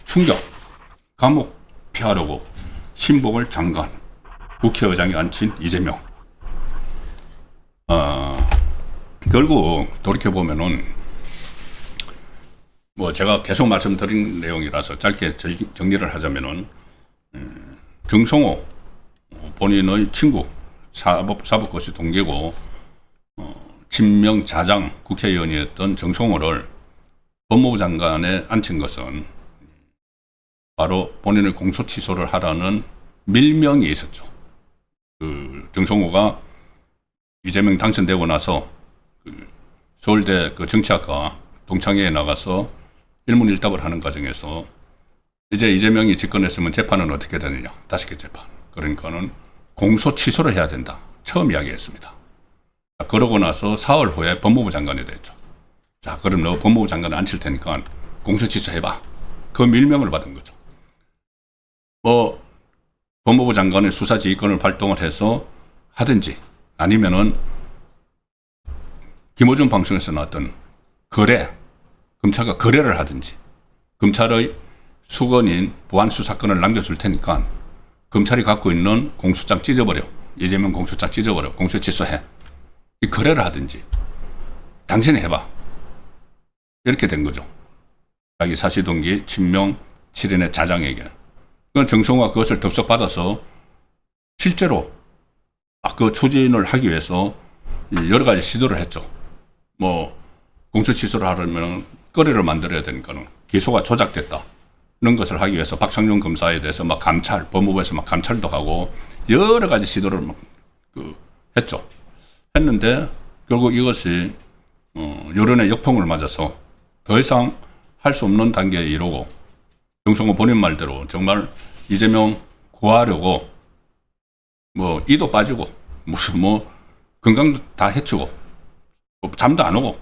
충격! 감옥 피하려고 신복을 장관 국회의장에 앉힌 이재명. 결국 돌이켜보면은 뭐 제가 계속 말씀드린 내용이라서 짧게 정리를 하자면은 정성호 본인의 친구 사법고시 동기고 친명 자장 국회의원이었던 정성호를 법무부 장관에 앉힌 것은 바로 본인의 공소 취소를 하라는 밀명이 있었죠. 그 정성호가 이재명 당선되고 나서 서울대 그 정치학과 동창회에 나가서 일문일답을 하는 과정에서 이제 이재명이 집권했으면 재판은 어떻게 되느냐. 5개 재판. 그러니까는 공소 취소를 해야 된다. 처음 이야기했습니다. 자, 그러고 나서 4월 후에 법무부 장관이 됐죠. 자, 그럼 너 법무부 장관에 앉힐 테니까 공소 취소해봐. 그 밀명을 받은 거죠. 뭐 법무부 장관의 수사지휘권을 발동을 해서 하든지 아니면은 김어준 방송에서 나왔던 검찰과 거래를 하든지 검찰의 수건인 보안수사권을 남겨줄 테니까 검찰이 갖고 있는 공소장 찢어버려. 이재명 공소장 찢어버려. 공소 취소해. 이 거래를 하든지 당신이 해봐. 이렇게 된 거죠. 자기 사시동기 친명 7인의 자장에게. 정성호가 그것을 덥석받아서 실제로 그 추진을 하기 위해서 여러 가지 시도를 했죠. 뭐 공소 취소를 하려면 거래를 만들어야 되니까는 기소가 조작됐다. 이런 것을 하기 위해서 박창준 검사에 대해서 막 감찰, 법무부에서 막 감찰도 하고 여러 가지 시도를 했죠. 했는데 결국 이것이 여론의 역풍을 맞아서 더 이상 할 수 없는 단계에 이르고 정성호 본인 말대로 정말 이재명 구하려고 뭐 이도 빠지고 무슨 뭐 건강도 다 해치고 잠도 안 오고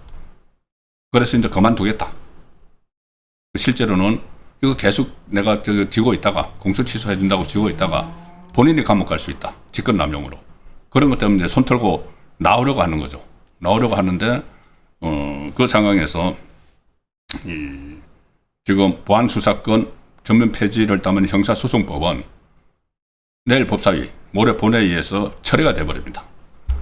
그래서 이제 그만두겠다. 실제로는 이거 계속 내가 지고 있다가 공소 취소해 준다고 지고 있다가 본인이 감옥 갈 수 있다. 직권남용으로. 그런 것 때문에 손 털고 나오려고 하는 거죠. 나오려고 하는데 그 상황에서 지금 보안수사권 전면 폐지를 담은 형사소송법은 내일 법사위, 모레 본회의에서 처리가 돼버립니다.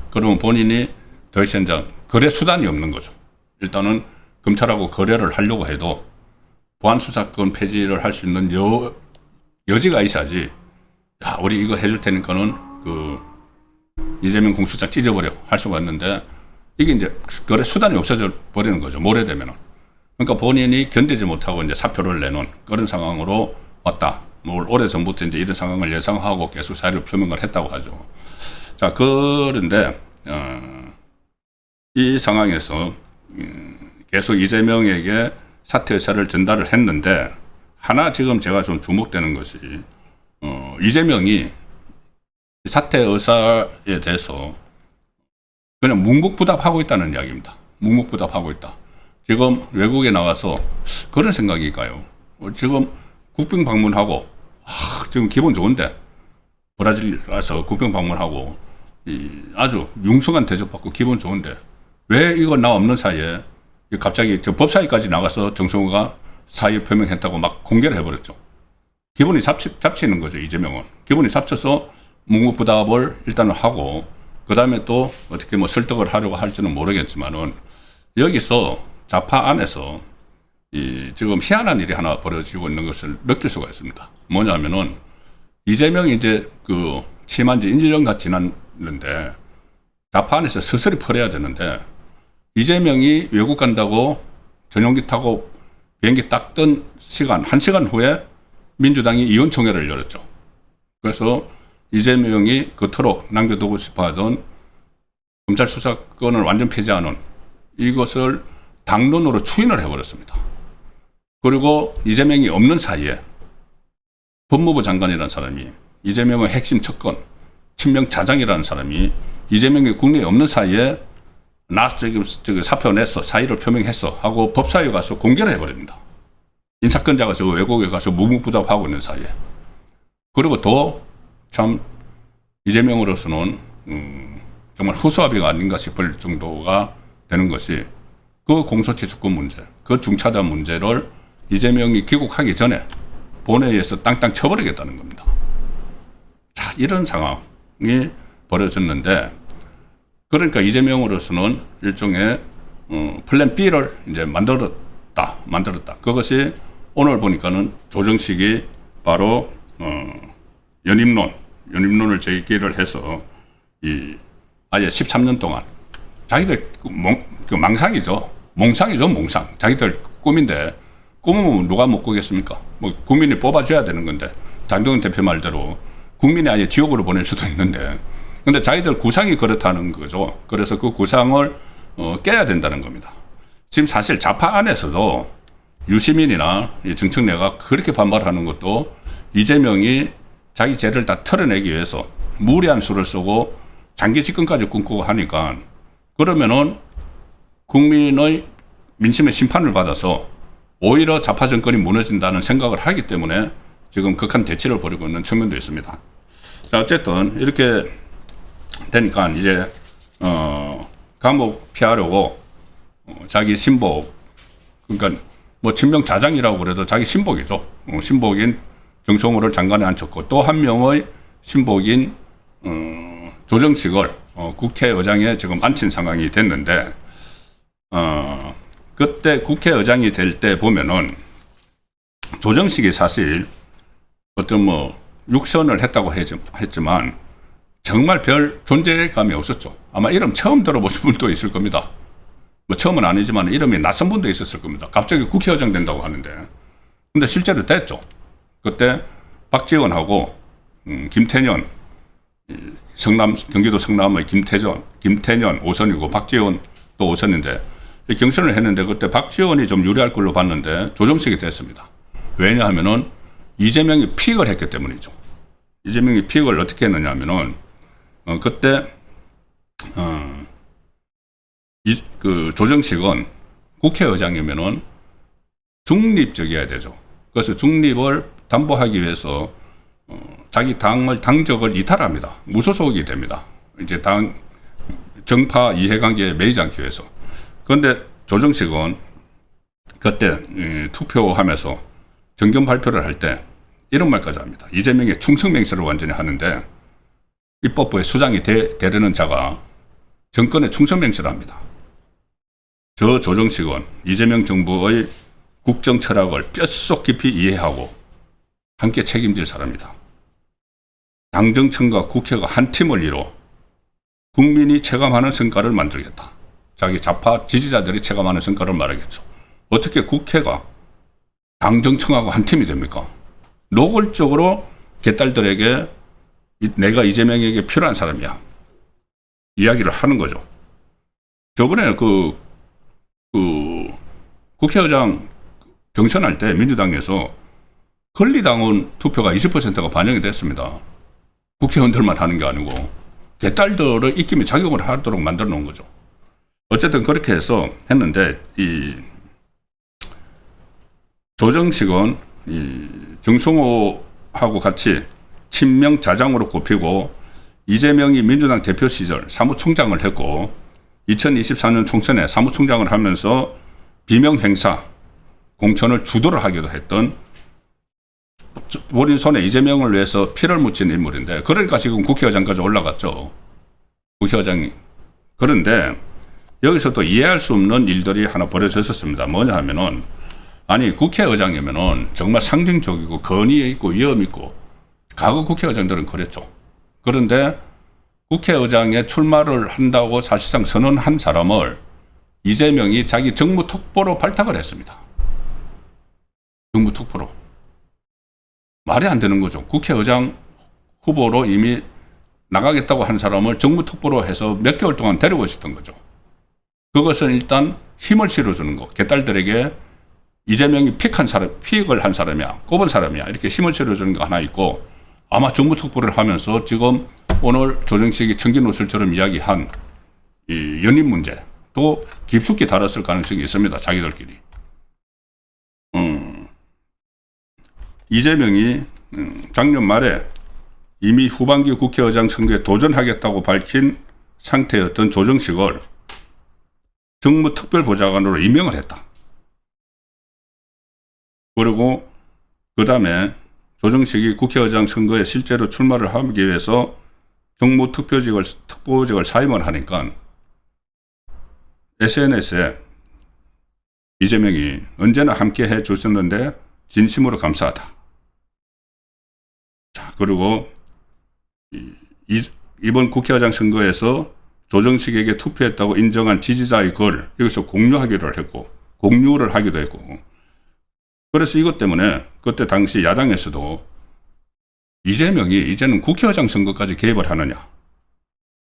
그러면 본인이 더 이상 거래 수단이 없는 거죠. 일단은 검찰하고 거래를 하려고 해도 보안수사권 폐지를 할 수 있는 여지가 있어야지. 야, 우리 이거 해줄 테니까는 이재명 공소장 찢어버려 할 수가 있는데 이게 이제 거래 수단이 없어져 버리는 거죠. 모레 되면은. 그러니까 본인이 견디지 못하고 이제 사표를 내놓은 그런 상황으로 왔다. 뭐 오래 전부터 이제 이런 상황을 예상하고 계속 사의를 표명을 했다고 하죠. 자, 그런데 이 상황에서 계속 이재명에게 사퇴 의사를 전달을 했는데 하나 지금 제가 좀 주목되는 것이 이재명이 사퇴 의사에 대해서 그냥 묵묵부답하고 있다는 이야기입니다. 묵묵부답하고 있다. 지금 외국에 나가서 그런 생각일까요? 지금 국빈 방문하고 지금 기분 좋은데 브라질 가서 국빈 방문하고 아주 융숭한 대접받고 기분 좋은데 왜 이거 나 없는 사이에 갑자기 저 법사위까지 나가서 정성호가 사의 표명했다고 막 공개를 해버렸죠. 기분이 잡치는 거죠. 이재명은. 기분이 잡쳐서 묵묵부답을 일단은 하고 그 다음에 또 어떻게 뭐 설득을 하려고 할지는 모르겠지만은 여기서 좌파 안에서 지금 희한한 일이 하나 벌어지고 있는 것을 느낄 수가 있습니다. 뭐냐면은 이재명이 이제 취임한 지 1년 가 지났는데 좌파 안에서 서서히 풀어야 되는데 이재명이 외국 간다고 전용기 타고 비행기 딱 뜬 시간, 1시간 후에 민주당이 이혼총회를 열었죠. 그래서 이재명이 그토록 남겨두고 싶어 하던 검찰 수사권을 완전 폐지하는 이것을 당론으로 추인을 해버렸습니다. 그리고 이재명이 없는 사이에 법무부 장관이라는 사람이 이재명의 핵심 척권, 친명 자장이라는 사람이 이재명이 국내에 없는 사이에 나 지금 사표 냈어, 사의를 표명했어 하고 법사위에 가서 공개를 해버립니다. 인사권자가 저 외국에 가서 묵묵부답하고 있는 사이에. 그리고 또 참 이재명으로서는 정말 허수아비가 아닌가 싶을 정도가 되는 것이 그 공소치 주권 문제, 그 중차단 문제를 이재명이 귀국하기 전에 본회의에서 땅땅 쳐버리겠다는 겁니다. 자, 이런 상황이 벌어졌는데, 그러니까 이재명으로서는 일종의 플랜 B를 이제 만들었다. 그것이 오늘 보니까는 조정식이 바로 연임론을 제기를 해서 아예 13년 동안 자기들 망상이죠. 몽상. 자기들 꿈인데 꿈은 누가 못 꾸겠습니까? 뭐 국민이 뽑아줘야 되는 건데, 장동현 대표 말대로 국민이 아예 지옥으로 보낼 수도 있는데, 근데 자기들 구상이 그렇다는 거죠. 그래서 그 구상을 깨야 된다는 겁니다. 지금 사실 좌파 안에서도 유시민이나 정청래가 그렇게 반발하는 것도 이재명이 자기 죄를 다 털어내기 위해서 무리한 수를 쓰고 장기 집권까지 꿈꾸고 하니까, 그러면은 국민의 민심의 심판을 받아서 오히려 좌파 정권이 무너진다는 생각을 하기 때문에 지금 극한 대치를 벌이고 있는 측면도 있습니다. 자, 어쨌든 이렇게 되니까 이제 감옥 피하려고 자기 신복, 그러니까 뭐 친명 자장이라고 그래도 자기 신복이죠. 신복인 정성호를 장관에 앉혔고, 또 한 명의 신복인 조정식을 국회의장에 지금 앉힌 상황이 됐는데, 그때 국회의장이 될 때 보면은 조정식이 사실 어떤 뭐 육선을 했다고 했지만 정말 별 존재감이 없었죠. 아마 이름 처음 들어보신 분도 있을 겁니다. 뭐 처음은 아니지만 이름이 낯선 분도 있었을 겁니다. 갑자기 국회의장 된다고 하는데, 근데 실제로 됐죠. 그때 박지원하고 김태년, 경기도 성남의 김태년 5선이고 박지원 또 5선인데 경선을 했는데, 그때 박지원이 좀 유리할 걸로 봤는데 조정식이 됐습니다. 왜냐하면은 이재명이 픽을 했기 때문이죠. 이재명이 픽을 어떻게 했느냐 하면은 그때 그 조정식은 국회의장이면은 중립적이어야 되죠. 그래서 중립을 담보하기 위해서 자기 당적을 이탈합니다. 무소속이 됩니다. 이제 정파 이해관계에 매이지 않기 위해서. 그런데 조정식은 그때 투표하면서 정견 발표를 할 때 이런 말까지 합니다. 이재명의 충성맹세를 완전히 하는데, 입법부의 수장이 되려는 자가 정권의 충성맹세를 합니다. 저 조정식은 이재명 정부의 국정 철학을 뼛속 깊이 이해하고 함께 책임질 사람이다. 당정청과 국회가 한 팀을 이뤄 국민이 체감하는 성과를 만들겠다. 자기 좌파 지지자들이 체감하는 성과를 말하겠죠. 어떻게 국회가 당정청하고 한 팀이 됩니까? 노골적으로 개딸들에게 내가 이재명에게 필요한 사람이야 이야기를 하는 거죠. 저번에 그 국회의장 경선할 때 민주당에서 권리당원 투표가 20%가 반영이 됐습니다. 국회의원들만 하는 게 아니고 개딸들의 입김에 작용을 하도록 만들어 놓은 거죠. 어쨌든 그렇게 해서 했는데, 이 조정식은 이 정성호하고 같이 친명 자장으로 꼽히고, 이재명이 민주당 대표 시절 사무총장을 했고 2024년 총선에 사무총장을 하면서 비명 행사 공천을 주도를 하기도 했던, 본인 손에 이재명을 위해서 피를 묻힌 인물인데, 그러니까 지금 국회의장까지 올라갔죠. 국회의장이. 그런데 여기서 또 이해할 수 없는 일들이 하나 벌어졌었습니다. 뭐냐 하면은, 아니 국회의장이면은 정말 상징적이고 권위 있고 위험 있고, 과거 국회의장들은 그랬죠. 그런데 국회의장에 출마를 한다고 사실상 선언한 사람을 이재명이 자기 정무특보로 발탁을 했습니다. 정무특보로. 말이 안 되는 거죠. 국회의장 후보로 이미 나가겠다고 한 사람을 정무특보로 해서 몇 개월 동안 데리고 있었던 거죠. 그것은 일단 힘을 실어주는 거. 개딸들에게 이재명이 픽을 한 사람이야, 꼽은 사람이야, 이렇게 힘을 실어주는 거 하나 있고, 아마 정무특보를 하면서 지금 오늘 조정식이 청기노술처럼 이야기한 이 연임 문제도 깊숙이 다뤘을 가능성이 있습니다. 자기들끼리. 이재명이 작년 말에 이미 후반기 국회의장 선거에 도전하겠다고 밝힌 상태였던 조정식을 정무특별보좌관으로 임명을 했다. 그리고 그 다음에 조정식이 국회의장 선거에 실제로 출마를 하기 위해서 정무특보직을 사임을 하니까 SNS에 이재명이 언제나 함께 해 줬었는데 진심으로 감사하다. 자, 그리고 이번 국회의장 선거에서 조정식에게 투표했다고 인정한 지지자의 글, 여기서 공유를 하기도 했고, 그래서 이것 때문에 그때 당시 야당에서도 이재명이 이제는 국회의장 선거까지 개입을 하느냐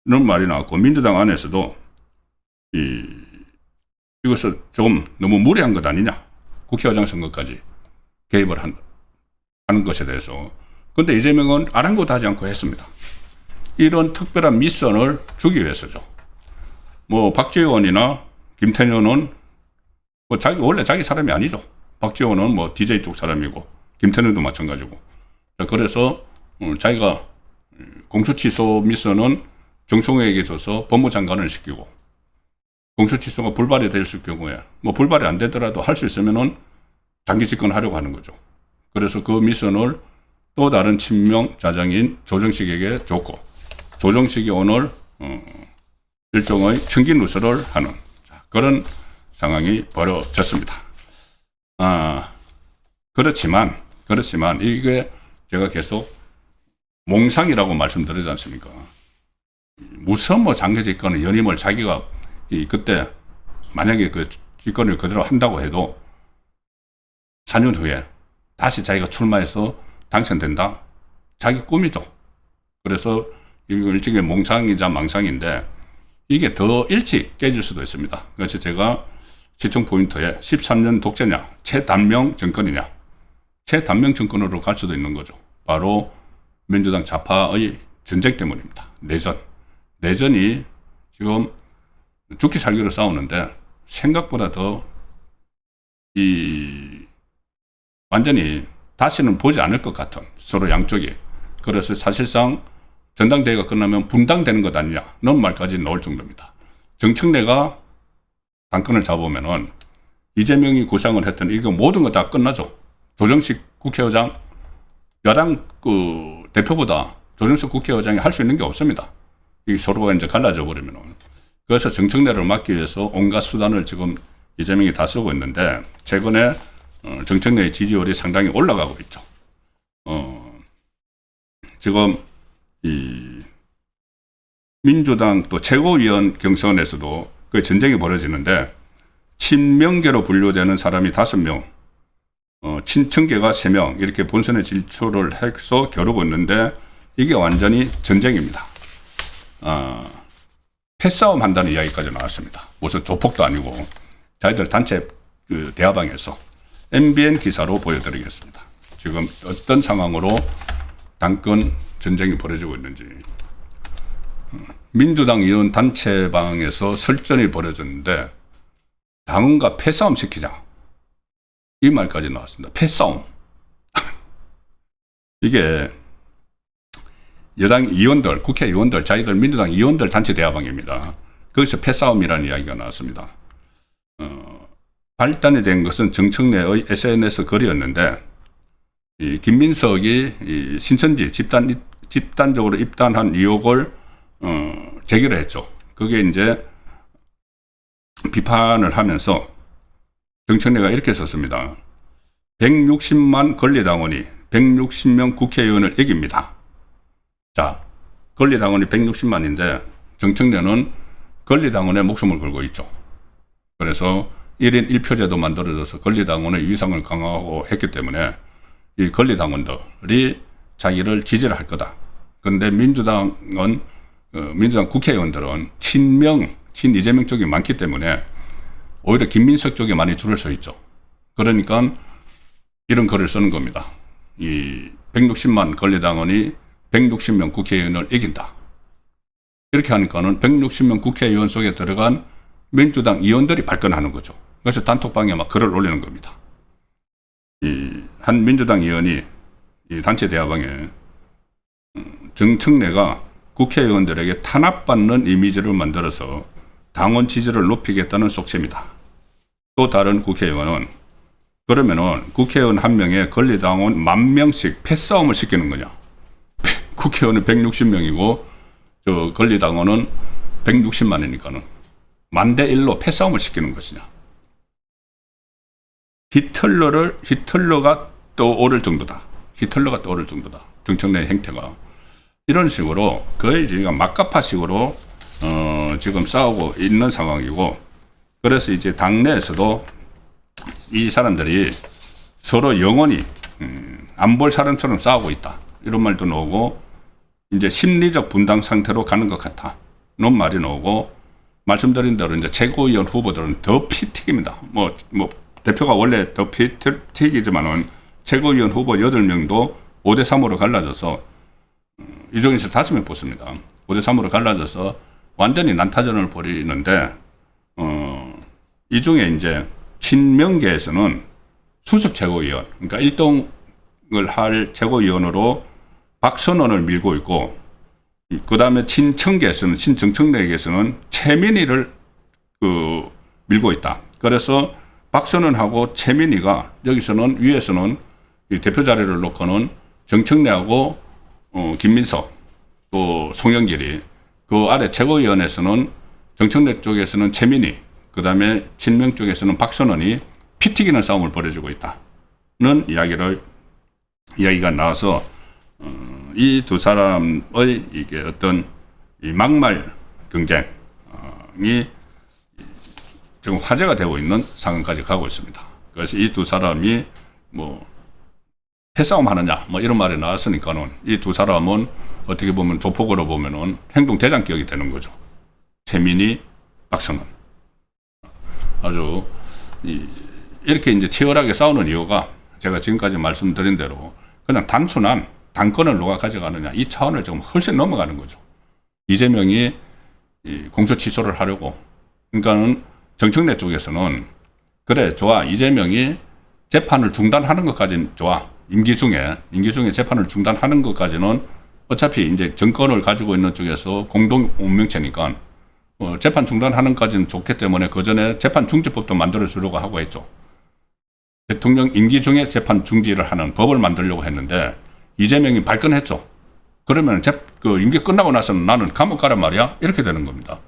이런 말이 나왔고, 민주당 안에서도 이것을 좀 너무 무리한 것 아니냐, 국회의장 선거까지 개입을 하는 것에 대해서. 근데 이재명은 아랑곳하지 않고 했습니다. 이런 특별한 미션을 주기 위해서죠. 뭐 박지원이나 김태년은 뭐 원래 자기 사람이 아니죠. 박지원은 뭐 DJ 쪽 사람이고 김태년도 마찬가지고. 그래서 자기가 공수취소 미션은 정성호에게 줘서 법무장관을 시키고, 공수취소가 불발이 됐을 경우에 뭐 불발이 안 되더라도 할 수 있으면은 장기 집권하려고 하는 거죠. 그래서 그 미션을 또 다른 친명 자장인 조정식에게 줬고, 조정식이 오늘 일종의 청기 누설을 하는 그런 상황이 벌어졌습니다. 그렇지만 이게 제가 계속 몽상이라고 말씀드리지 않습니까? 무슨 뭐 장기 집권의 연임을 자기가 그때 만약에 그 집권을 그대로 한다고 해도 4년 후에 다시 자기가 출마해서 당선된다? 자기 꿈이죠. 그래서 일종의 몽상이자 망상인데 이게 더 일찍 깨질 수도 있습니다. 그래서 제가 시청 포인트에 13년 독재냐, 최단명 정권이냐, 최단명 정권으로 갈 수도 있는 거죠. 바로 민주당 좌파의 전쟁 때문입니다. 내전이 지금 죽기 살기로 싸우는데 생각보다 더 완전히 다시는 보지 않을 것 같은 서로 양쪽이. 그래서 사실상 전당대회가 끝나면 분당되는 것 아니냐 이런 말까지 나올 정도입니다. 정청래가 당권을 잡으면은 이재명이 구상을 했던 이거 모든 거 다 끝나죠. 조정식 국회의장, 여당 그 대표보다 조정식 국회의장이 할 수 있는 게 없습니다. 이 서로가 이제 갈라져 버리면은. 그래서 정청래를 막기 위해서 온갖 수단을 지금 이재명이 다 쓰고 있는데, 최근에 정청래의 지지율이 상당히 올라가고 있죠. 지금 이 민주당 또 최고위원 경선에서도 그 전쟁이 벌어지는데, 친명계로 분류되는 사람이 5명, 친청계가 3명 이렇게 본선에 진출을 해서 겨루고 있는데, 이게 완전히 전쟁입니다. 패싸움 한다는 이야기까지 나왔습니다. 무슨 조폭도 아니고 자기들 단체 그 대화방에서. MBN 기사로 보여드리겠습니다. 지금 어떤 상황으로 당권 전쟁이 벌어지고 있는지. 민주당 의원 단체방에서 설전이 벌어졌는데 당원과 패싸움 시키자, 이 말까지 나왔습니다. 패싸움. 이게 여당 의원들, 국회의원들, 자기들 민주당 의원들 단체 대화방입니다. 거기서 패싸움이라는 이야기가 나왔습니다. 발단이 된 것은 정청래의 SNS 글이었는데, 이 김민석이 이 신천지 집단적으로 입단한 의혹을 제기를 했죠. 그게 이제 비판을 하면서 정청래가 이렇게 썼습니다. 160만 권리당원이 160명 국회의원을 이깁니다. 자, 권리당원이 160만인데 정청래는 권리당원의 목숨을 걸고 있죠. 그래서 1인 1표제도 만들어져서 권리당원의 위상을 강화하고 했기 때문에 이 권리당원들이 자기를 지지를 할 거다. 그런데 민주당 국회의원들은 친 이재명 쪽이 많기 때문에 오히려 김민석 쪽에 많이 줄을 서 있죠. 그러니까 이런 글을 쓰는 겁니다. 이 160만 권리당원이 160명 국회의원을 이긴다. 이렇게 하니까는 160명 국회의원 속에 들어간 민주당 의원들이 발끈하는 거죠. 그래서 단톡방에 막 글을 올리는 겁니다. 한 민주당 의원이 이 단체 대화방에 정청래가 국회의원들에게 탄압받는 이미지를 만들어서 당원 지지를 높이겠다는 속셈이다. 또 다른 국회의원은 그러면은 국회의원 한 명에 권리당원 10,000명씩 패싸움을 시키는 거냐. 국회의원은 160명이고 저 권리당원은 160만이니까는 10,000대1로 패싸움을 시키는 것이냐. 히틀러가 떠오를 정도다. 히틀러가 떠오를 정도다. 정청래의 행태가. 이런 식으로 거의 지금 막가파식으로 지금 싸우고 있는 상황이고, 그래서 이제 당내에서도 이 사람들이 서로 영원히 안 볼 사람처럼 싸우고 있다. 이런 말도 나오고, 이제 심리적 분당 상태로 가는 것 같다. 이런 말이 나오고, 말씀드린 대로 이제 최고위원 후보들은 더 피튀깁니다. 뭐 대표가 원래 더 피튀기지만은 최고위원 후보 8명도 5대3으로 갈라져서 이 중에서 5명 뽑습니다. 5대3으로 갈라져서 완전히 난타전을 벌이는데, 이 중에 이제 친명계에서는 수석 최고위원, 그러니까 1등을 할 최고위원으로 박선원을 밀고 있고, 그 다음에 친청계에서는, 친정청래계에서는 최민희를 밀고 있다. 그래서 박선원하고 최민희가 여기서는 위에서는 대표 자리를 놓고는 정청래하고 김민석, 또 송영길이, 그 아래 최고위원회에서는 정청래 쪽에서는 최민희, 그 다음에 친명 쪽에서는 박선원이 피튀기는 싸움을 벌여주고 있다는 이야기가 나와서 이 두 사람의 이게 어떤 이 막말 경쟁이 지금 화제가 되고 있는 상황까지 가고 있습니다. 그래서 이 두 사람이 뭐 패싸움 하느냐 뭐 이런 말이 나왔으니까는 이 두 사람은 어떻게 보면 조폭으로 보면은 행동 대장격이 되는 거죠. 최민희, 박선원. 아주 이렇게 이제 치열하게 싸우는 이유가 제가 지금까지 말씀드린 대로 그냥 단순한 당권을 누가 가져가느냐 이 차원을 지금 훨씬 넘어가는 거죠. 이재명이 공소 취소를 하려고. 그러니까는 정청래 쪽에서는 그래 좋아, 이재명이 재판을 중단하는 것까지는 좋아. 임기 중에 재판을 중단하는 것까지는 어차피 이제 정권을 가지고 있는 쪽에서 공동 운명체니까 재판 중단하는 것까지는 좋기 때문에 그 전에 재판 중지법도 만들어 주려고 하고 했죠. 대통령 임기 중에 재판 중지를 하는 법을 만들려고 했는데 이재명이 발끈했죠. 그러면 임기 끝나고 나서는 나는 감옥 가란 말이야? 이렇게 되는 겁니다.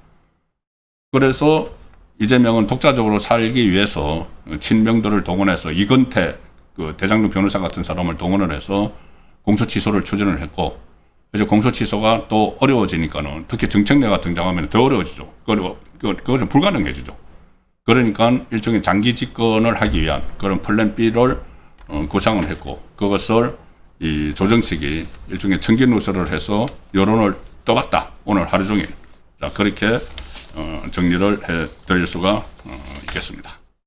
그래서 이재명은 독자적으로 살기 위해서 친명들을 동원해서 이건태 대장동 변호사 같은 사람을 동원을 해서 공소 취소를 추진을 했고, 그래서 공소 취소가 또 어려워지니까는 특히 정청래가 등장하면 더 어려워지죠. 그것은 불가능해지죠. 그러니까 일종의 장기 집권을 하기 위한 그런 플랜 B를 구상을 했고, 그것을 이 조정식이 일종의 청기 누설을 해서 여론을 떠봤다. 오늘 하루 종일. 자, 그렇게 정리를 해 드릴 수가 있겠습니다.